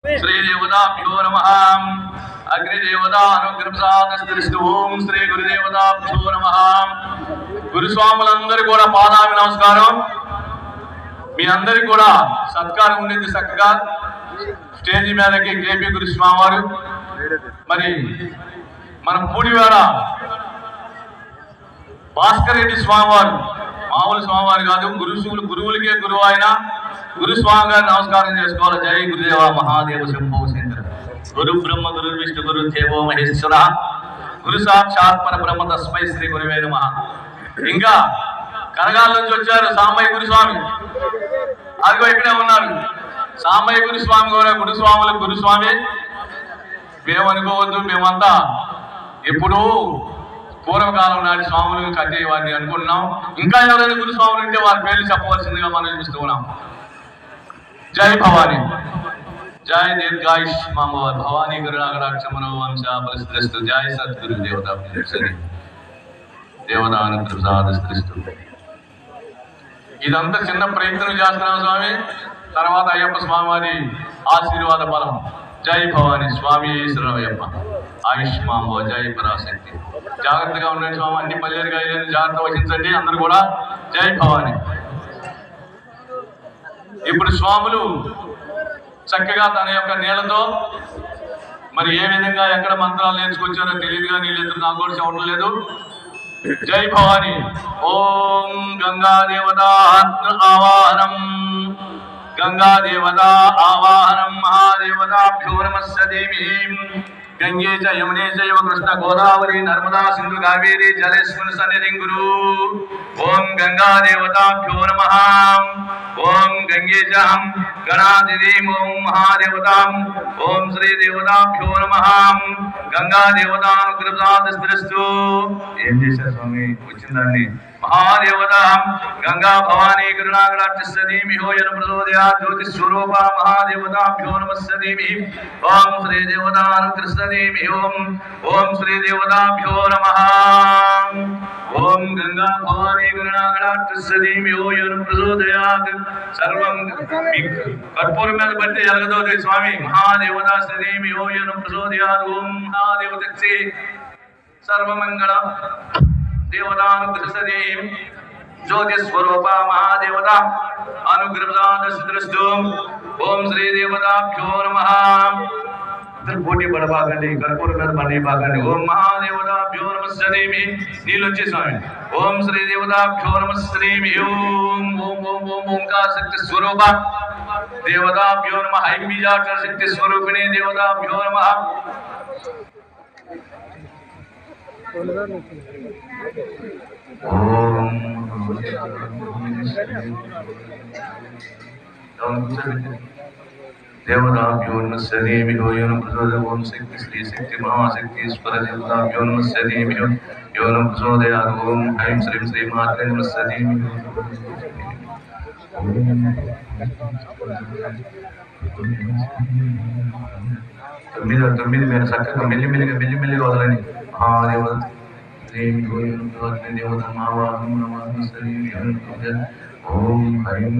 श्रीदेवताभ्यो नमः। अग्निदेवतानुग्रहप्रसादस्तु ओम श्री गुरुदेवताभ्यो नमः। గురుస్వాములందరూ కూడా పాదాభి నమస్కారం. మీ అందరికి కూడా సత్కారం ఉండేది. చక్కగా స్టేజ్ మీదకి కేపీ గురుస్వామి వారు, మరి మన పూడివేడ భాస్కర్ రెడ్డి స్వామి వారు, మామూలు స్వామివారు కాదు, గురువులకే గురువు ఆయన. గురుస్వామి గారు నమస్కారం చేసుకోవాలి. జై గురుదేవ మహాదేవ శంభో శంకర. గురు బ్రహ్మ గురు విష్ణు గురు దేవో మహేశ్వర గురు సాక్షాత్ పర బ్రహ్మ తస్మై శ్రీ గురువే నమః. ఇంకా కనగాల నుంచి వచ్చారు సాంబయ్య గురుస్వామి, అదిగో ఇక్కడే ఉన్నారు. సాంబయ్య గురుస్వామి కూడా గురుస్వాములు గురుస్వామి. మేమనుకోవద్దు, మేమంతా ఎప్పుడూ పూర్వకాలం నాటి స్వాములు కట్టేవాడిని అనుకుంటున్నాం. ఇంకా ఎవరైనా గురుస్వాములు ఉంటే వారి పేర్లు చెప్పవలసిందిగా మనం చూస్తూ ఉన్నాం. జై భవానీ, జై దీర్ఘాయుష్ మామవారి భవానీ గురునాగరాక్ష మనోవంశ బలిస్తు. జై సద్గురు దేవతా దేవతానుగ్రహస్తు. ఇదంతా చిన్న ప్రయత్నం చేస్తున్నాం స్వామి. తర్వాత అయ్యప్ప స్వామి వారి ఆశీర్వాద బలం. జై భవానీ స్వామి ఈశ్వరయ్యప్ప ఆయుష్ మాంబో. జై పరాశక్తి. జాగ్రత్తగా ఉండండి స్వామి, అన్ని పల్లెలుగా జాగ్రత్త వహించండి అందరూ కూడా. జై భవానీ. ఇప్పుడు స్వాములు చక్కగా తన యొక్క నీళ్లతో మరి ఏ విధంగా ఎక్కడ మంత్రాలు నేర్చుకొచ్చారో తెలియదుగా, నీళ్ళెత్తు నాకు కూడా చెప్పడం లేదు. జై భవానీ. ఓం గంగా దేవత ఆవాహనం, గంగా దేవత ఆవాహనం. మహాదేవతాభ్యో నమః. దేవీ గంగే చ యమునే చైవ కృష్ణ గోదావరి నర్మదా సింధు కావేరి జలేస్మిన్ సన్నిధిం గురు. ఓం గంగా దేవతాభ్యో నమః. ఓం గంగే చ గణాధిదేం ఓం మహాదేవతాం. ఓం శ్రీ దేవతాభ్యో నమః. గంగా దేవతానుగ్రహస్తు. ఏం చేశారు స్వామి? వచ్చిందండి. మహాదేవత గంగా భవానీ గురునాగరాక్షసీమి హోయన ప్రచోదయా జ్యోతి స్వరూప మహాదేవతాభ్యో నమః. ఓం శ్రీ దేవతానుగ్రహస్తీమి. ఓం శ్రీ దేవతాభ్యో నమః. ఓం గంగా భవానీ గురునాగరాక్షసీమి హోయన ప్రచోదయాత్. సర్వం కర్పూరం మీద పడితే ఎలగదోది స్వామి. మహాదేవతా శ్రీమి హోయన ప్రచోదయాత్. ఓం మహాదేవతక్షి సర్వమంగళ దేవతానుగ్రహస్తీం జ్యోతి స్వరూప మహాదేవత అనుగ్రహస్తు. ఓం శ్రీ దేవతాభ్యో నమః. పోటీ పడబాకండి, కర్పూరం మీద పడబాకండి. ఓం మహాదేవతాభ్యో నమః. నీళ్ళు వచ్చే స్వామి. ఓం శ్రీ దేవతాభ్యో నమః. ఓం ఓం ఓం ఓం ఓంకార శక్తి స్వరూప దేవతాభ్యో నమః. ఐం బీజాక్షర శక్తి స్వరూపిణి దేవతాభ్యో నమః. దేవతాభ్యో నమః. ఓం శక్తి శ్రీ శక్తి మహాశక్తి ఈశ్వర దేవతాభ్యో నమః. యోనం ప్రచోదయాత్. ఓం ఐం శ్రీం శ్రీ మాత్రే నమః. తొమ్మిది మీరు చక్కగా మెల్లిమెల్లిగా వదలండి. మహాదేవత దేవత మావాహం నమః. ఓం హైం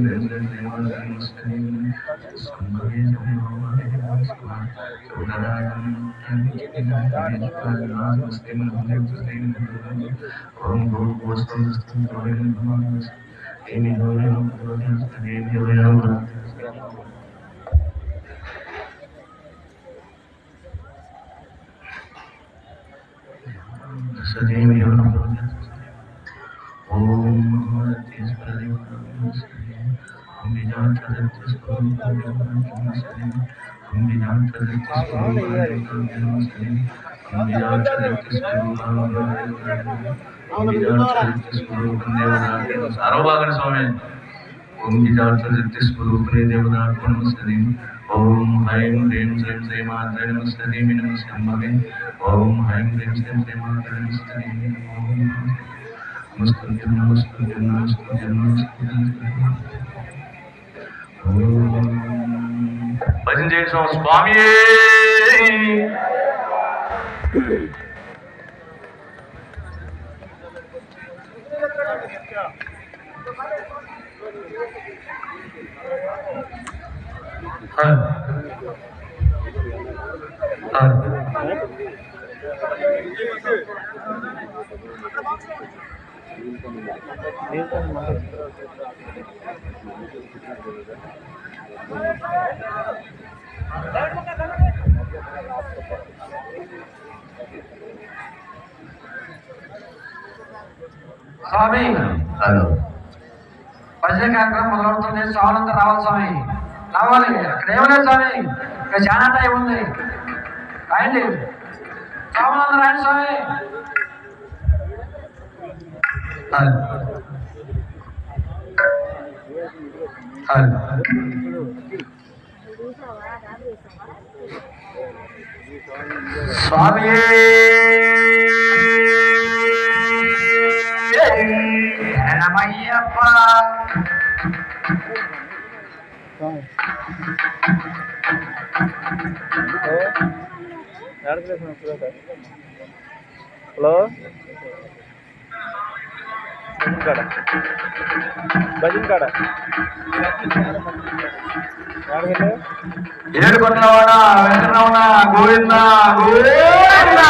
సర్వభాగణ స్వామి. ఓం విజాక్షరశక్తి స్వరూపిణి దేవతాభ్యో నమః. ఓం హైం హ్రీం శ్రీం శ్రీ మాత్రే నమః. ఓం హైం హ్రీం శ్రీం శ్రీ మాత్రే భజన చేసిన స్వామి. స్వామి భజన కార్యక్రమం మొదలవుతుంది. స్వాములంతా రావాలి స్వామి, రావాలి. అక్కడ ఏమలేదు స్వామి, ఇంకా చాలా టైం ఉంది. రాయండి స్వాములంతా, రాయండి స్వామి. స్వామి రమయ్యప్ప హలో భజన్ కాడ ఏడుకొండలవాడ వెంకటరమణ గోవింద గోవింద.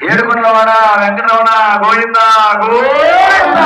ఏడుకొండలవాడ వెంకటరమణ గోవింద గోవింద.